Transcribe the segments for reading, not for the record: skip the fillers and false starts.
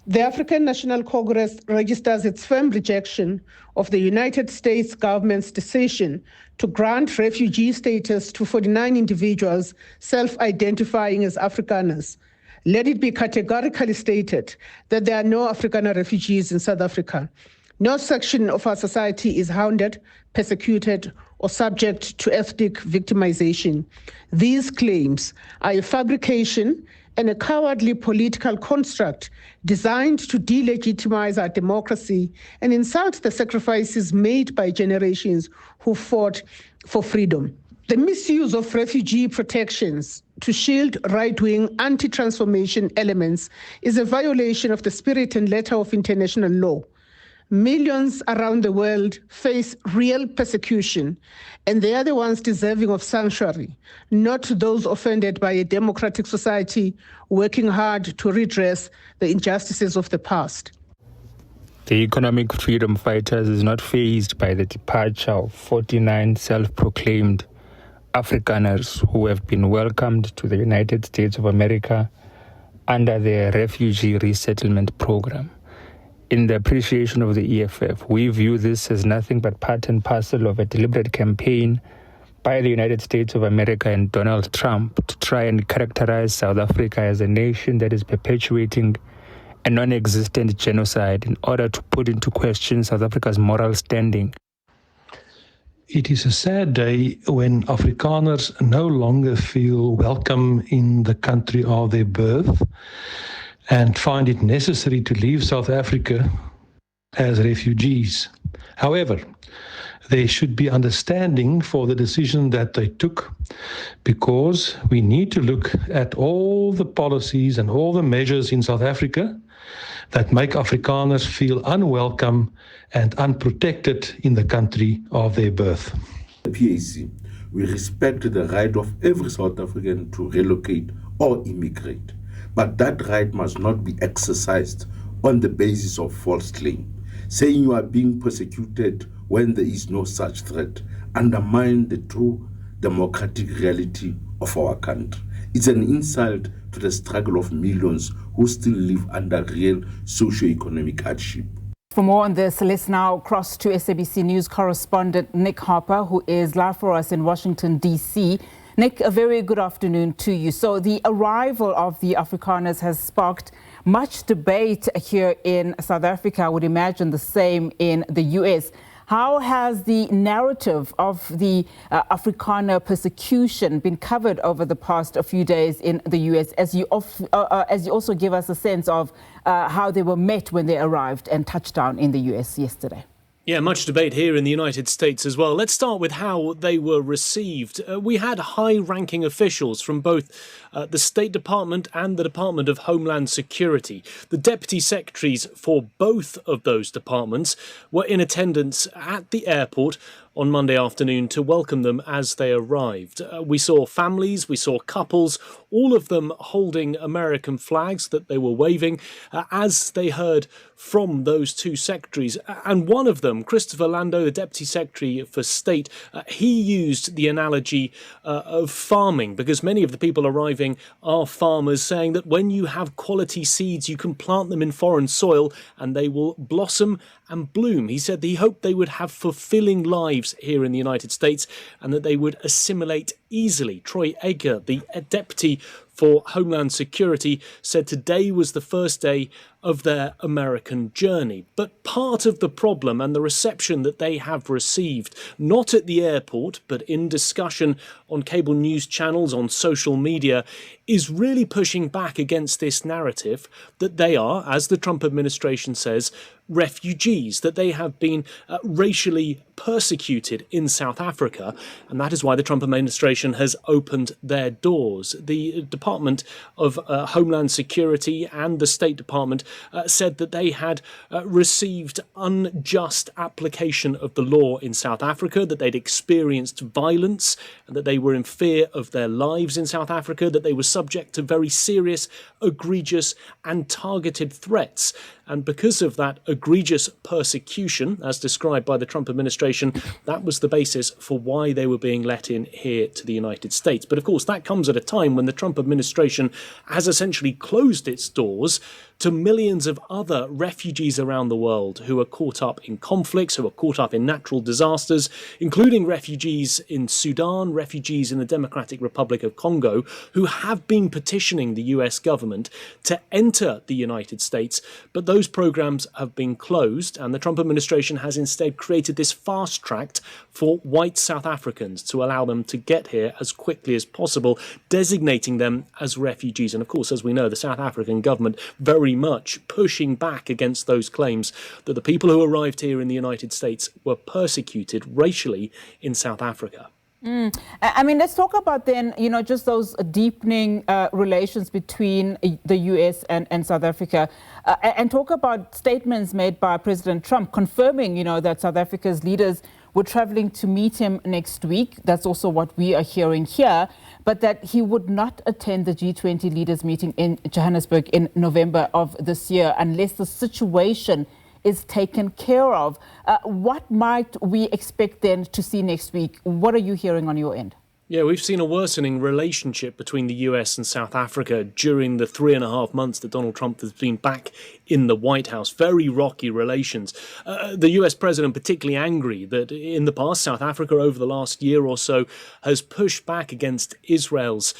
The African National Congress registers its firm rejection of the United States government's decision to grant refugee status to 49 individuals self-identifying as Afrikaners. Let it be categorically stated that there are no Afrikaner refugees in South Africa. No section of our society is hounded, persecuted, or subject to ethnic victimization. These claims are a fabrication and a cowardly political construct designed to delegitimize our democracy and insult the sacrifices made by generations who fought for freedom. The misuse of refugee protections to shield right-wing anti-transformation elements is a violation of the spirit and letter of international law. Millions around the world face real persecution, and they are the ones deserving of sanctuary, not those offended by a democratic society working hard to redress the injustices of the past. The economic freedom fighters is not fazed by the departure of 49 self-proclaimed Afrikaners who have been welcomed to the United States of America under the Refugee Resettlement Program. In the appreciation of the EFF, we view this as nothing but part and parcel of a deliberate campaign by the United States of America and Donald Trump to try and characterize South Africa as a nation that is perpetuating a non-existent genocide in order to put into question South Africa's moral standing. It is a sad day when Afrikaners no longer feel welcome in the country of their birth and find it necessary to leave South Africa as refugees. However, there should be understanding for the decision that they took, because we need to look at all the policies and all the measures in South Africa that make Afrikaners feel unwelcome and unprotected in the country of their birth. The PAC, we respect the right of every South African to relocate or immigrate. But that right must not be exercised on the basis of false claim. Saying you are being persecuted when there is no such threat undermines the true democratic reality of our country. It's an insult to the struggle of millions who still live under real socio-economic hardship. For more on this, let's now cross to SABC News correspondent Nick Harper, who is live for us in Washington, D.C. Nick, a very good afternoon to you. So the arrival of the Afrikaners has sparked much debate here in South Africa. I would imagine the same in the US. How has the narrative of the Afrikaner persecution been covered over the past few days in the US, as you also give us a sense of how they were met when they arrived and touched down in the US yesterday? Yeah, much debate here in the United States as well. Let's start with how they were received. We had high-ranking officials from both the State Department and the Department of Homeland Security. The deputy secretaries for both of those departments were in attendance at the airport on Monday afternoon to welcome them as they arrived. We saw families, we saw couples, all of them holding American flags that they were waving as they heard from those two secretaries. And one of them, Christopher Lando, the Deputy Secretary for State, he used the analogy of farming, because many of the people arriving are farmers, saying that when you have quality seeds, you can plant them in foreign soil and they will blossom and bloom. He said he hoped they would have fulfilling lives here in the United States and that they would assimilate easily. Troy Edgar, the Deputy for Homeland Security, said today was the first day of their American journey. But part of the problem and the reception that they have received, not at the airport, but in discussion on cable news channels, on social media, is really pushing back against this narrative that they are, as the Trump administration says, refugees, that they have been racially persecuted in South Africa. And that is why the Trump administration has opened their doors. The Department of Homeland Security and the State Department said that they had received unjust application of the law in South Africa, that they'd experienced violence, and that they were in fear of their lives in South Africa, that they were subject to very serious, egregious and targeted threats. And because of that egregious persecution, as described by the Trump administration, that was the basis for why they were being let in here to the United States. But of course, that comes at a time when the Trump administration has essentially closed its doors to millions of other refugees around the world who are caught up in conflicts, who are caught up in natural disasters, including refugees in Sudan, refugees in the Democratic Republic of Congo, who have been petitioning the US government to enter the United States. But those programs have been closed, and the Trump administration has instead created this fast track for white South Africans to allow them to get here as quickly as possible, designating them as refugees. And of course, as we know, the South African government very much pushing back against those claims that the people who arrived here in the United States were persecuted racially in South Africa. I mean, let's talk about then, just those deepening relations between the US and South Africa, and talk about statements made by President Trump confirming, that South Africa's leaders were traveling to meet him next week. That's also what we are hearing here, but that he would not attend the G20 leaders meeting in Johannesburg in November of this year unless the situation is taken care of. What might we expect then to see next week? What are you hearing on your end? Yeah, we've seen a worsening relationship between the US and South Africa during the 3.5 months that Donald Trump has been back in the White House. Very rocky relations. The US president particularly angry that in the past, South Africa over the last year or so has pushed back against Israel's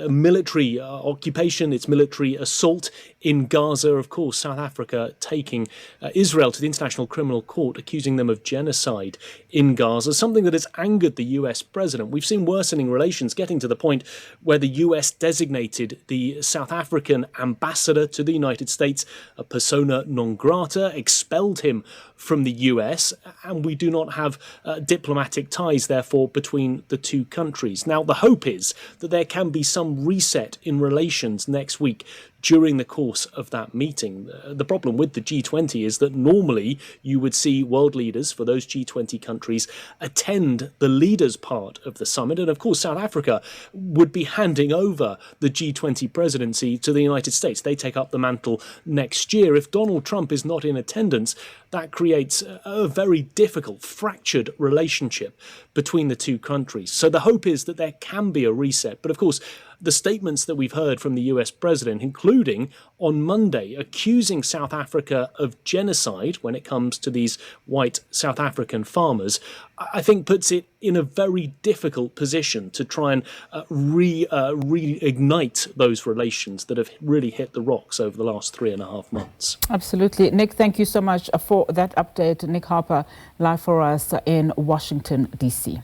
military occupation, its military assault in Gaza. Of course, South Africa taking Israel to the International Criminal Court, accusing them of genocide in Gaza, something that has angered the US president. We've seen worsening relations getting to the point where the US designated the South African ambassador to the United States a persona non grata, expelled him from the US, and we do not have diplomatic ties, therefore, between the two countries. Now, the hope is that there can be some reset in relations next week during the course of that meeting. The problem with the G20 is that normally you would see world leaders for those G20 countries attend the leaders part of the summit. And of course, South Africa would be handing over the G20 presidency to the United States. They take up the mantle next year. If Donald Trump is not in attendance, that creates a very difficult, fractured relationship between the two countries. So the hope is that there can be a reset. But of course, the statements that we've heard from the US president, including on Monday, accusing South Africa of genocide when it comes to these white South African farmers, I think puts it in a very difficult position to try and reignite those relations that have really hit the rocks over the last 3.5 months. Absolutely. Nick, thank you so much for that update. Nick Harper, live for us in Washington, D.C.